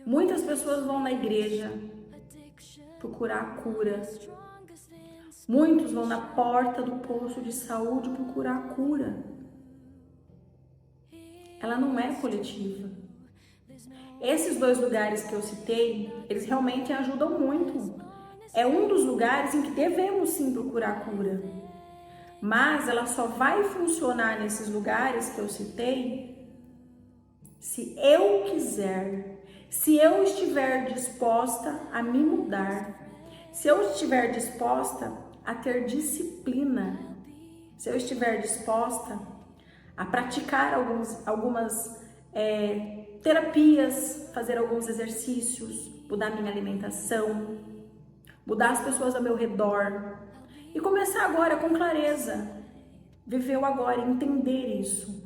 Muitas pessoas vão na igreja procurar cura. Muitos vão na porta do posto de saúde procurar cura. Ela não é coletiva. Esses dois lugares que eu citei, eles realmente ajudam muito. É um dos lugares em que devemos sim procurar cura. Mas ela só vai funcionar nesses lugares que eu citei se eu quiser, se eu estiver disposta a me mudar, se eu estiver disposta a ter disciplina, se eu estiver disposta a praticar algumas terapias, fazer alguns exercícios, mudar minha alimentação, mudar as pessoas ao meu redor e começar agora com clareza, viver o agora, entender isso.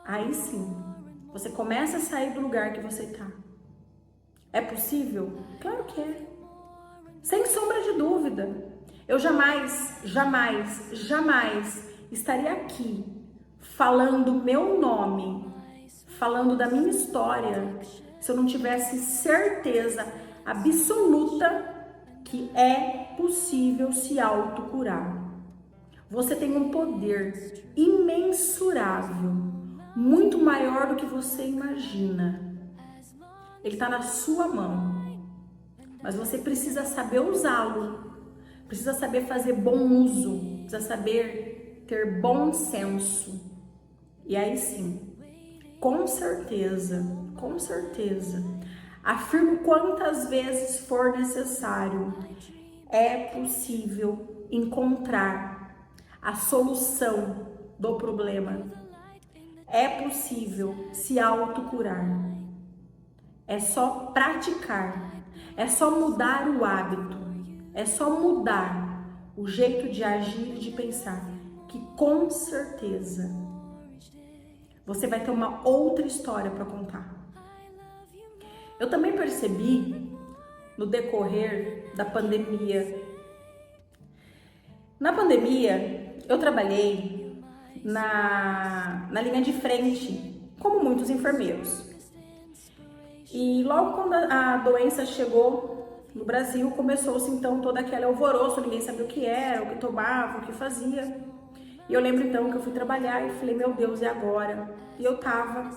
Aí sim, você começa a sair do lugar que você está. É possível? Claro que é. Sem sombra de dúvida. Eu jamais estaria aqui falando meu nome, falando da minha história, se eu não tivesse certeza absoluta que é possível se autocurar. Você tem um poder imensurável, muito maior do que você imagina. Ele está na sua mão, mas você precisa saber usá-lo, precisa saber fazer bom uso, precisa saber ter bom senso. E aí sim, com certeza, afirmo quantas vezes for necessário, é possível encontrar a solução do problema. É possível se autocurar. É só praticar, é só mudar o hábito, é só mudar o jeito de agir e de pensar, que com certeza você vai ter uma outra história para contar. Eu também percebi no decorrer da pandemia. Na pandemia, eu trabalhei na linha de frente, como muitos enfermeiros. E logo quando a doença chegou no Brasil, começou-se então todo aquele alvoroço, ninguém sabia o que era, o que tomava, o que fazia. E eu lembro então que eu fui trabalhar e falei, meu Deus, e agora? E eu tava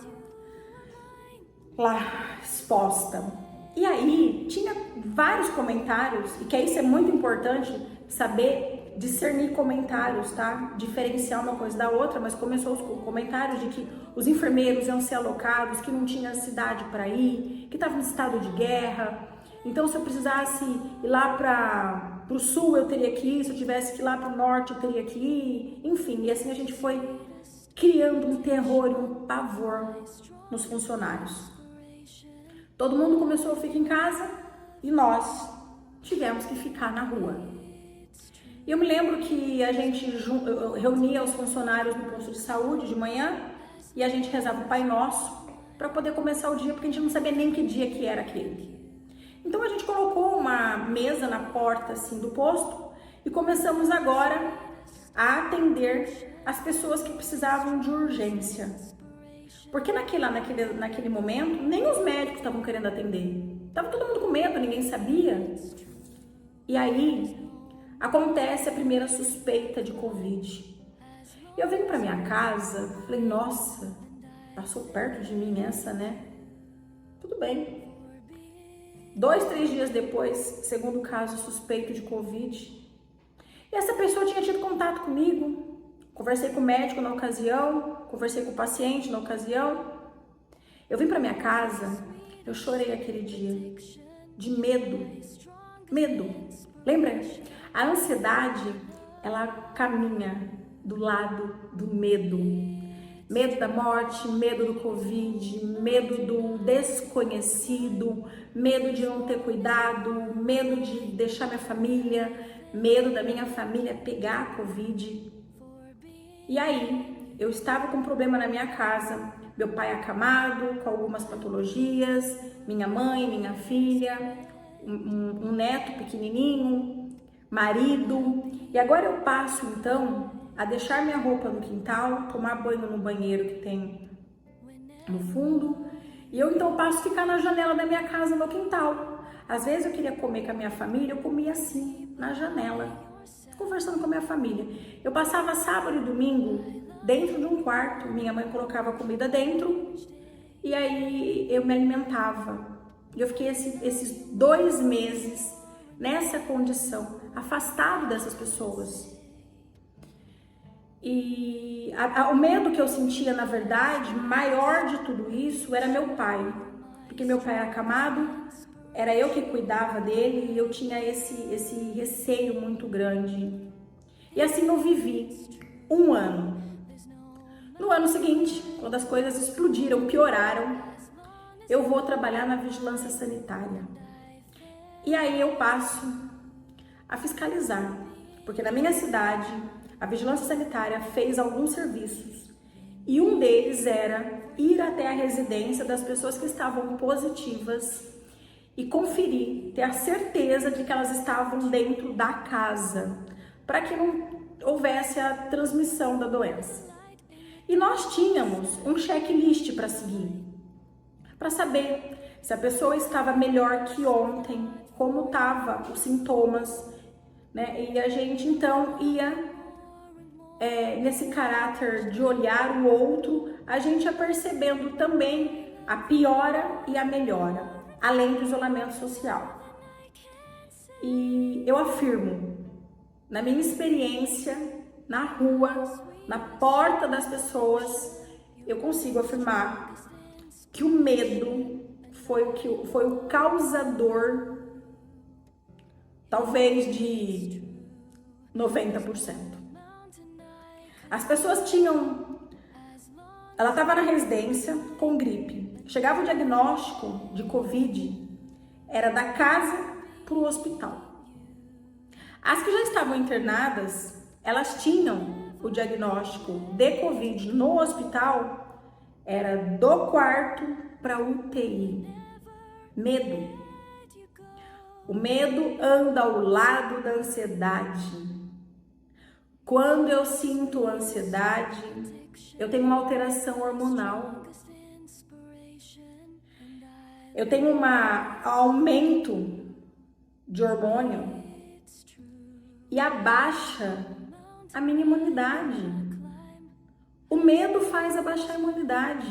lá exposta. E aí tinha vários comentários, e que isso é muito importante saber discernir comentários, tá? Diferenciar uma coisa da outra, mas começou os comentários de que os enfermeiros iam ser alocados, que não tinha cidade para ir, que estava em estado de guerra. Então, se eu precisasse ir lá para o sul, eu teria que ir. Se eu tivesse que ir lá para o norte, eu teria que ir. Enfim, e assim a gente foi criando um terror e um pavor nos funcionários. Todo mundo começou a ficar em casa e nós tivemos que ficar na rua. E eu me lembro que a gente reunia os funcionários no posto de saúde de manhã e a gente rezava o Pai Nosso para poder começar o dia, porque a gente não sabia nem que dia que era aquele. Então a gente colocou uma mesa na porta assim do posto e começamos agora a atender as pessoas que precisavam de urgência. Porque naquele momento, nem os médicos estavam querendo atender. Tava todo mundo com medo, ninguém sabia. E aí, acontece a primeira suspeita de Covid. E eu venho para minha casa, falei, nossa, passou perto de mim essa, né? Tudo bem. 2, 3 dias depois, segundo caso suspeito de Covid. E essa pessoa tinha tido contato comigo. Conversei com o médico na ocasião, conversei com o paciente na ocasião. Eu vim para minha casa, eu chorei aquele dia, de medo. Medo. Lembra? A ansiedade, ela caminha do lado do medo. Medo da morte, medo do Covid, medo do desconhecido, medo de não ter cuidado, medo de deixar minha família, medo da minha família pegar a Covid. E aí, eu estava com um problema na minha casa, meu pai acamado, com algumas patologias, minha mãe, minha filha, um neto pequenininho, marido. E agora eu passo então a deixar minha roupa no quintal, tomar banho no banheiro que tem no fundo E eu então passo a ficar na janela da minha casa, no meu quintal. Às vezes eu queria comer com a minha família, eu comia assim, na janela, conversando com a minha família. Eu passava sábado e domingo dentro de um quarto, minha mãe colocava comida dentro e aí eu me alimentava. E eu fiquei esses 2 meses nessa condição, afastado dessas pessoas. E o medo que eu sentia, na verdade, maior de tudo isso, era meu pai. Porque meu pai era acamado, era eu que cuidava dele e eu tinha esse receio muito grande. E assim eu vivi 1 ano. No ano seguinte, quando as coisas explodiram, pioraram, eu vou trabalhar na vigilância sanitária. E aí eu passo a fiscalizar, porque na minha cidade a vigilância sanitária fez alguns serviços e um deles era ir até a residência das pessoas que estavam positivas e conferir, ter a certeza de que elas estavam dentro da casa, para que não houvesse a transmissão da doença. E nós tínhamos um checklist para seguir, para saber se a pessoa estava melhor que ontem, como estavam os sintomas, né? E a gente então ia nesse caráter de olhar o outro, a gente ia percebendo também a piora e a melhora, além do isolamento social. E eu afirmo, na minha experiência, na rua, na porta das pessoas, eu consigo afirmar que o medo foi o causador, talvez de 90%. As pessoas ela estava na residência com gripe, chegava o diagnóstico de Covid, era da casa para o hospital. As que já estavam internadas, elas tinham o diagnóstico de Covid no hospital, era do quarto para UTI. Medo. O medo anda ao lado da ansiedade. Quando eu sinto ansiedade, eu tenho uma alteração hormonal. Eu tenho um aumento de hormônio e abaixa a minha imunidade. O medo faz abaixar a imunidade.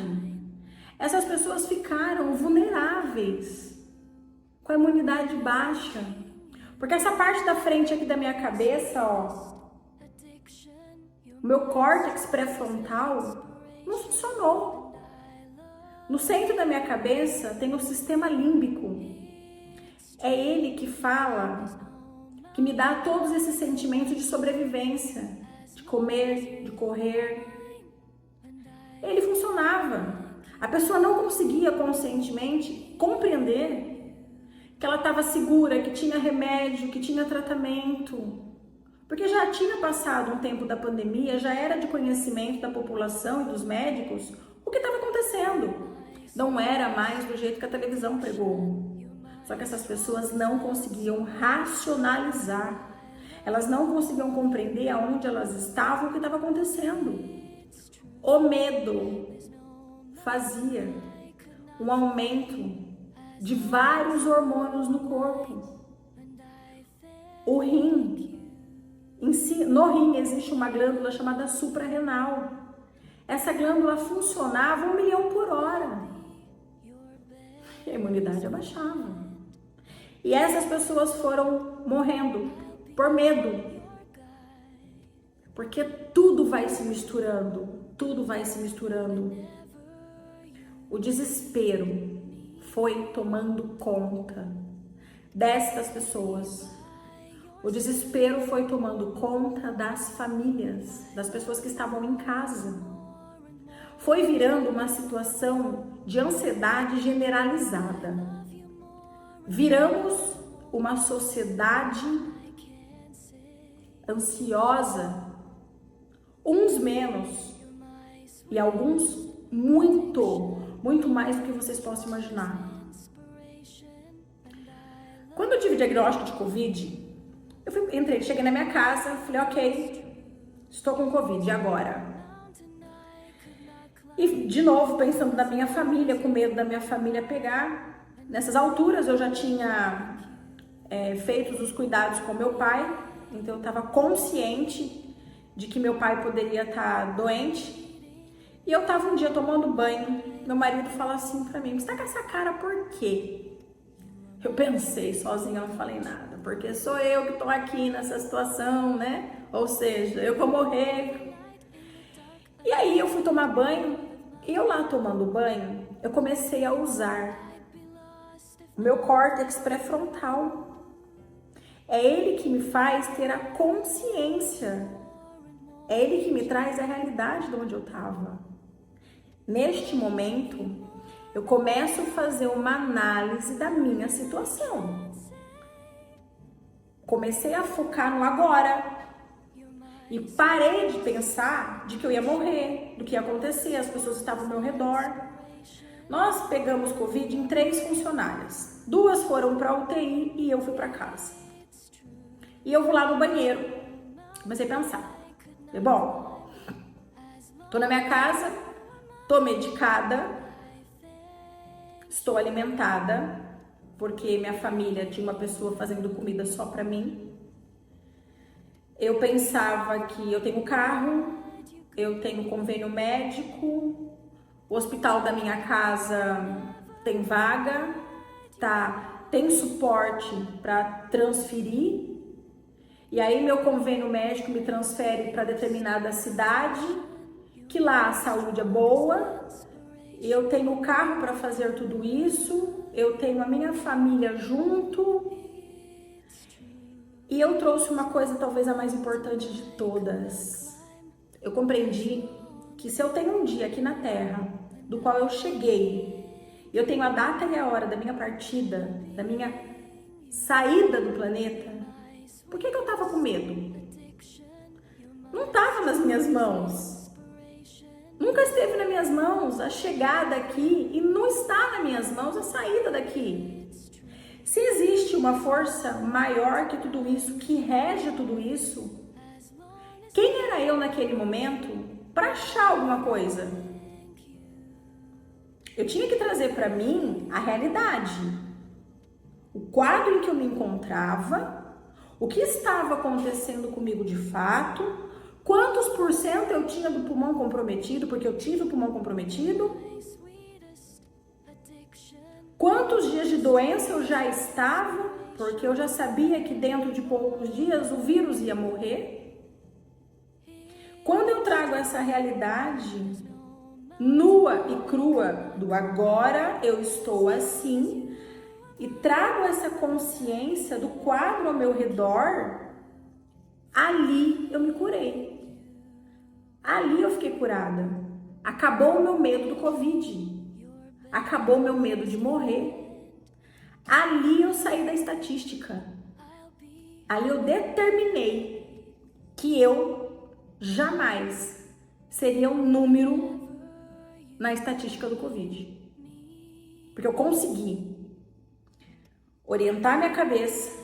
Essas pessoas ficaram vulneráveis, com a imunidade baixa. Porque essa parte da frente aqui da minha cabeça, ó, o meu córtex pré-frontal não funcionou. No centro da minha cabeça tem o sistema límbico. É ele que fala, que me dá todos esses sentimentos de sobrevivência, de comer, de correr. Ele funcionava. A pessoa não conseguia conscientemente compreender que ela estava segura, que tinha remédio, que tinha tratamento. Porque já tinha passado um tempo da pandemia, já era de conhecimento da população e dos médicos o que estava acontecendo. Não era mais do jeito que a televisão pregou. Só que essas pessoas não conseguiam racionalizar. Elas não conseguiam compreender aonde elas estavam, o que estava acontecendo. O medo fazia um aumento de vários hormônios no corpo. O rim, no rim existe uma glândula chamada suprarrenal. Essa glândula funcionava 1 milhão por hora. E a imunidade abaixava. E essas pessoas foram morrendo por medo. Porque tudo vai se misturando, tudo vai se misturando. O desespero foi tomando conta destas pessoas. O desespero foi tomando conta das famílias, das pessoas que estavam em casa. Foi virando uma situação de ansiedade generalizada. Viramos uma sociedade ansiosa, uns menos e alguns muito mais do que vocês possam imaginar. Quando eu tive diagnóstico de Covid, cheguei na minha casa, falei, ok, estou com Covid, e agora? E de novo pensando na minha família, com medo da minha família pegar. Nessas alturas eu já tinha feito os cuidados com meu pai, então eu estava consciente de que meu pai poderia estar doente. E eu estava um dia tomando banho, meu marido fala assim pra mim: você tá com essa cara por quê? Eu pensei sozinha, não falei nada, porque sou eu que tô aqui nessa situação, né? Ou seja, eu vou morrer. E aí eu fui tomar banho, e eu lá tomando banho, eu comecei a usar o meu córtex pré-frontal. É ele que me faz ter a consciência, é ele que me traz a realidade de onde eu estava. Neste momento, eu começo a fazer uma análise da minha situação. Comecei a focar no agora. E parei de pensar de que eu ia morrer, do que ia acontecer, as pessoas estavam ao meu redor. Nós pegamos Covid em 3 funcionárias. 2 foram para UTI e eu fui para casa. E eu vou lá no banheiro. Comecei a pensar. Falei, bom, tô na minha casa, tô medicada, estou alimentada, porque minha família tinha uma pessoa fazendo comida só para mim. Eu pensava que eu tenho carro, eu tenho convênio médico, o hospital da minha casa tem vaga, tá? Tem suporte para transferir. E aí meu convênio médico me transfere para determinada cidade, que lá a saúde é boa. Eu tenho carro para fazer tudo isso, eu tenho a minha família junto. E eu trouxe uma coisa talvez a mais importante de todas. Eu compreendi que se eu tenho um dia aqui na Terra, do qual eu cheguei, e eu tenho a data e a hora da minha partida, da minha saída do planeta, por que eu tava com medo? Não estava nas minhas mãos. Nunca esteve nas minhas mãos a chegada aqui e não está nas minhas mãos a saída daqui. Se existe uma força maior que tudo isso, que rege tudo isso, quem era eu naquele momento para achar alguma coisa? Eu tinha que trazer para mim a realidade, o quadro em que eu me encontrava, o que estava acontecendo comigo de fato, quantos por cento eu tinha do pulmão comprometido, porque eu tive o pulmão comprometido, quantos dias de doença eu já estava, porque eu já sabia que dentro de poucos dias o vírus ia morrer. Quando eu trago essa realidade nua e crua do agora, eu estou assim, e trago essa consciência do quadro ao meu redor, ali eu me curei. Ali eu fiquei curada. Acabou o meu medo do Covid. Acabou o meu medo de morrer. Ali eu saí da estatística. Ali eu determinei que eu jamais seria um número na estatística do Covid. Porque eu consegui orientar minha cabeça,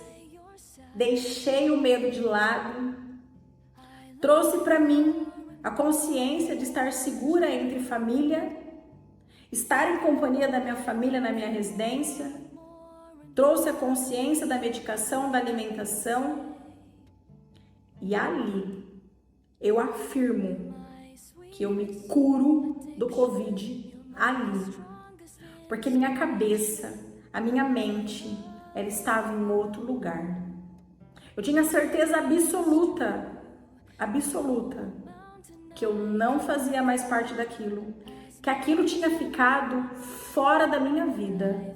deixei o medo de lado, trouxe para mim a consciência de estar segura entre família, estar em companhia da minha família na minha residência, trouxe a consciência da medicação, da alimentação, e ali eu afirmo que eu me curo do Covid ali, porque minha cabeça, a minha mente, ela estava em outro lugar. Eu tinha certeza absoluta, que eu não fazia mais parte daquilo, que aquilo tinha ficado fora da minha vida.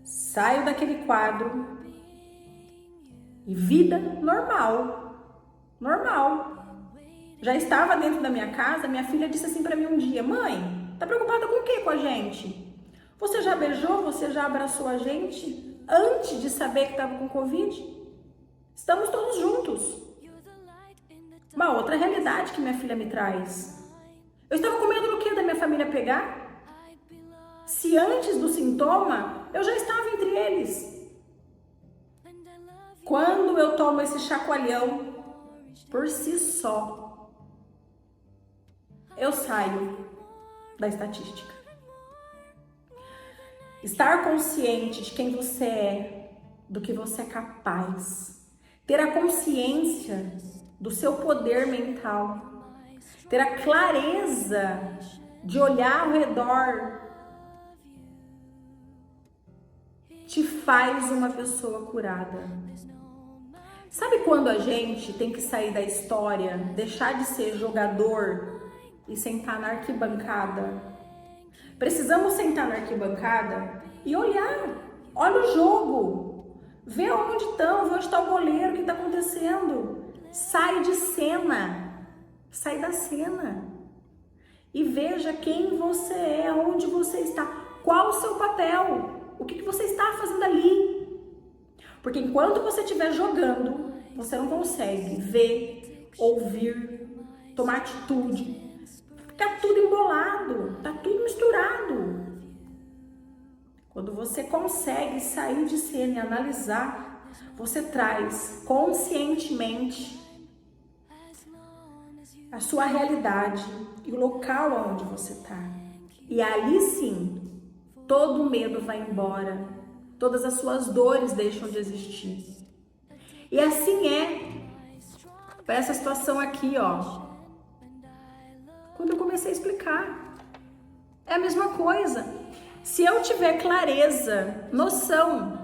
Saio daquele quadro e vida normal. Já estava dentro da minha casa, minha filha disse assim para mim um dia: mãe, tá preocupada com o que com a gente? Você já beijou, você já abraçou a gente antes de saber que estava com Covid? Estamos todos juntos. Uma outra realidade que minha filha me traz. Eu estava com medo do que da minha família pegar? Se antes do sintoma, eu já estava entre eles. Quando eu tomo esse chacoalhão, por si só, eu saio da estatística. Estar consciente de quem você é, do que você é capaz, ter a consciência do seu poder mental, ter a clareza de olhar ao redor, te faz uma pessoa curada. Sabe quando a gente tem que sair da história, deixar de ser jogador e sentar na arquibancada? Precisamos sentar na arquibancada e olha o jogo, vê onde estão, vê onde está o goleiro, o que está acontecendo. Sai de cena, sai da cena e veja quem você é, onde você está, qual o seu papel, o que você está fazendo ali. Porque enquanto você estiver jogando, você não consegue ver, ouvir, tomar atitude. Fica tudo embolado, tá tudo misturado. Quando você consegue sair de cena e analisar, você traz conscientemente a sua realidade e o local onde você está. E ali sim, todo o medo vai embora, todas as suas dores deixam de existir. E assim é para essa situação aqui, ó. Quando eu comecei a explicar, é a mesma coisa. Se eu tiver clareza, noção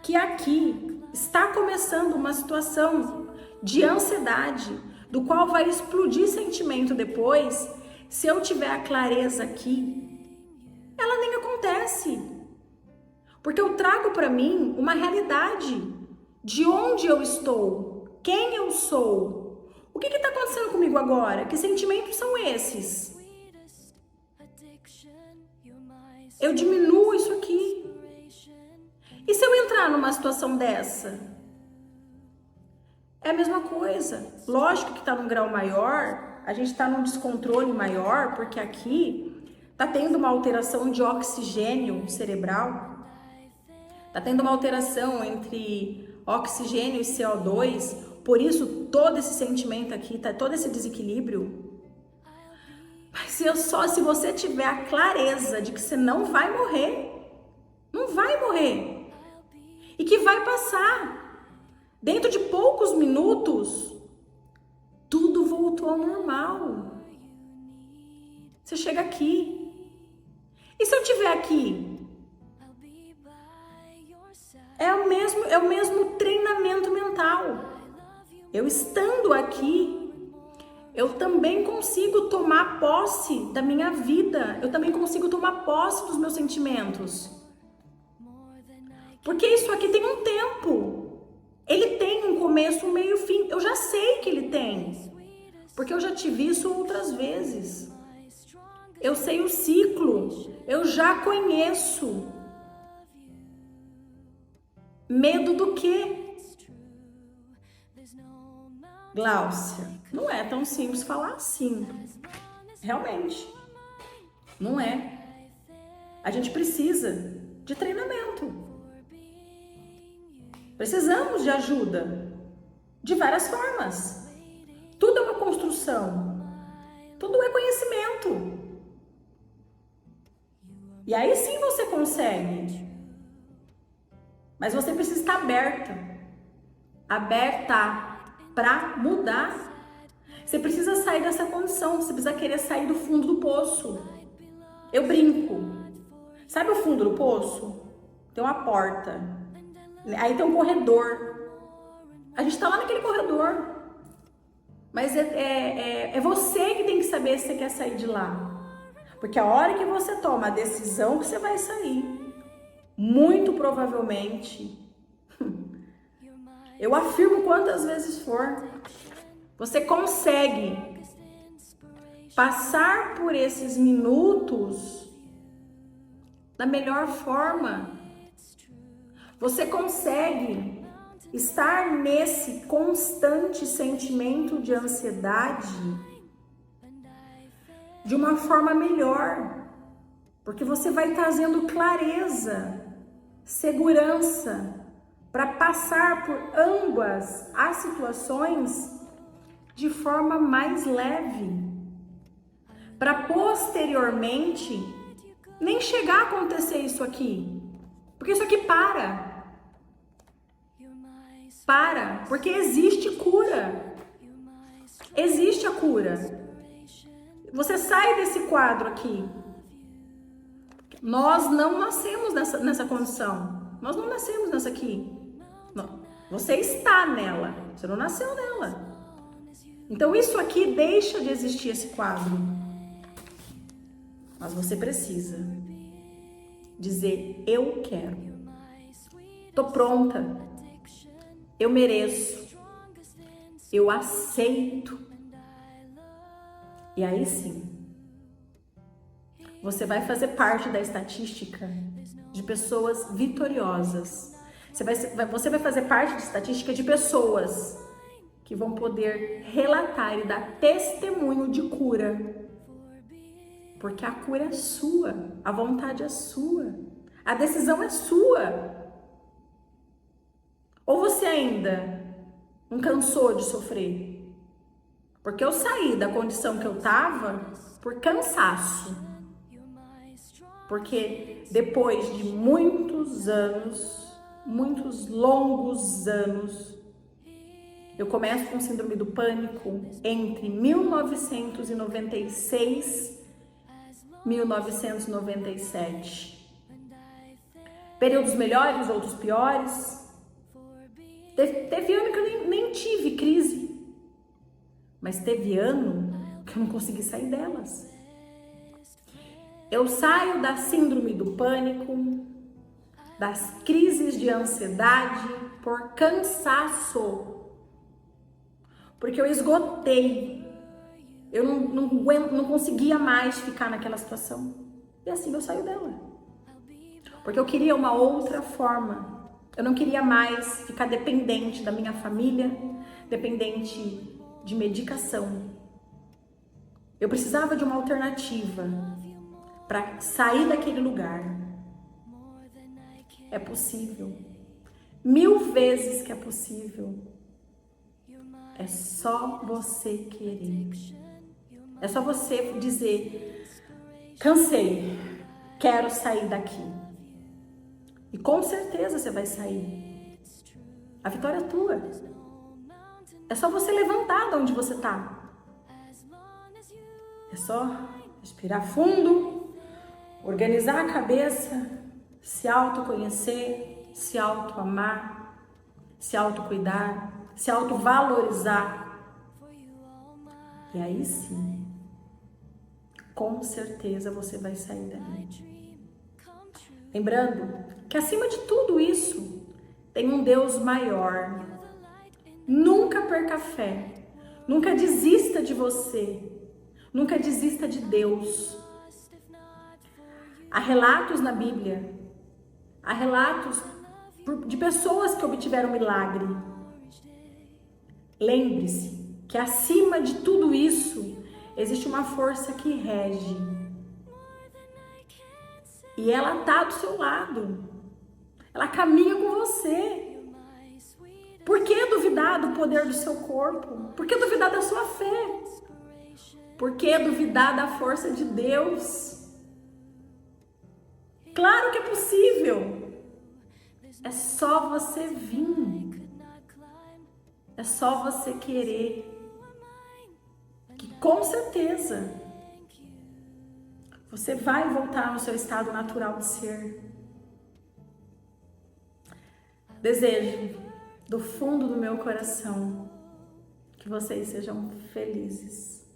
que aqui está começando uma situação de ansiedade, do qual vai explodir sentimento depois, se eu tiver a clareza aqui, ela nem acontece. Porque eu trago para mim uma realidade de onde eu estou, quem eu sou. O que está acontecendo comigo agora? Que sentimentos são esses? Eu diminuo isso aqui. E se eu entrar numa situação dessa? É a mesma coisa. Lógico que está num grau maior, a gente está num descontrole maior, porque aqui está tendo uma alteração de oxigênio cerebral. Está tendo uma alteração entre oxigênio e CO2. Por isso, todo esse sentimento aqui, tá, todo esse desequilíbrio. Mas se você tiver a clareza de que você não vai morrer, e que vai passar, dentro de poucos minutos, tudo voltou ao normal. Você chega aqui. E se eu estiver aqui? É o mesmo treinamento mental. Eu estando aqui, eu também consigo tomar posse da minha vida. Eu também consigo tomar posse dos meus sentimentos. Porque isso aqui tem um tempo. Ele tem um começo, um meio e fim. Eu já sei que ele tem. Porque eu já tive isso outras vezes. Eu sei o ciclo. Eu já conheço. Medo do quê? Gláucia, não é tão simples falar assim. Realmente. Não é. A gente precisa de treinamento. Precisamos de ajuda. De várias formas. Tudo é uma construção. Tudo é conhecimento. E aí sim você consegue. Mas você precisa estar aberta para mudar. Você precisa sair dessa condição, você precisa querer sair do fundo do poço. Eu brinco. Sabe o fundo do poço? Tem uma porta. Aí tem um corredor. A gente está lá naquele corredor. Mas é você que tem que saber se você quer sair de lá. Porque a hora que você toma a decisão que você vai sair, muito provavelmente, eu afirmo quantas vezes for, você consegue passar por esses minutos da melhor forma. Você consegue estar nesse constante sentimento de ansiedade de uma forma melhor, porque você vai trazendo clareza, segurança, para passar por ambas as situações de forma mais leve. para posteriormente nem chegar a acontecer isso aqui. Porque isso aqui para. Para, porque existe cura. Existe a cura. Você sai desse quadro aqui. Nós não nascemos nessa condição. Nós não nascemos nessa aqui. Não. Você está nela. Você não nasceu nela. Então isso aqui deixa de existir, esse quadro. Mas você precisa dizer: eu quero. Tô pronta. Eu mereço. Eu aceito. E aí sim, você vai fazer parte da estatística de pessoas vitoriosas. Você vai fazer parte da estatística de pessoas que vão poder relatar e dar testemunho de cura. Porque a cura é sua, a vontade é sua, a decisão é sua. Ou você ainda não cansou de sofrer? Porque eu saí da condição que eu estava por cansaço. Porque depois de muitos anos, muitos longos anos, eu começo com síndrome do pânico entre 1996 e 1997. Períodos melhores, outros piores. Teve ano que eu nem tive crise. Mas teve ano que eu não consegui sair delas. Eu saio da síndrome do pânico, das crises de ansiedade por cansaço. Porque eu esgotei. Eu não conseguia mais ficar naquela situação. E assim eu saio dela. Porque eu queria uma outra forma. Eu não queria mais ficar dependente da minha família, dependente de medicação. Eu precisava de uma alternativa para sair daquele lugar. É possível. 1000 vezes que é possível. É só você querer. É só você dizer: cansei, quero sair daqui. E com certeza você vai sair. A vitória é tua. É só você levantar de onde você está. É só respirar fundo, organizar a cabeça, se autoconhecer, se autoamar, se autocuidar, se autovalorizar. E aí sim, com certeza você vai sair dali. Lembrando que acima de tudo isso, tem um Deus maior. Nunca perca fé, nunca desista de você, nunca desista de Deus. Há relatos na Bíblia, há relatos de pessoas que obtiveram milagre. Lembre-se que acima de tudo isso, existe uma força que rege. E ela está do seu lado, ela caminha com você. Por que duvidar do poder do seu corpo? Por que duvidar da sua fé? Por que duvidar da força de Deus? Claro que é possível. É só você vir. É só você querer. Que com certeza você vai voltar no seu estado natural de ser. Desejo do fundo do meu coração que vocês sejam felizes.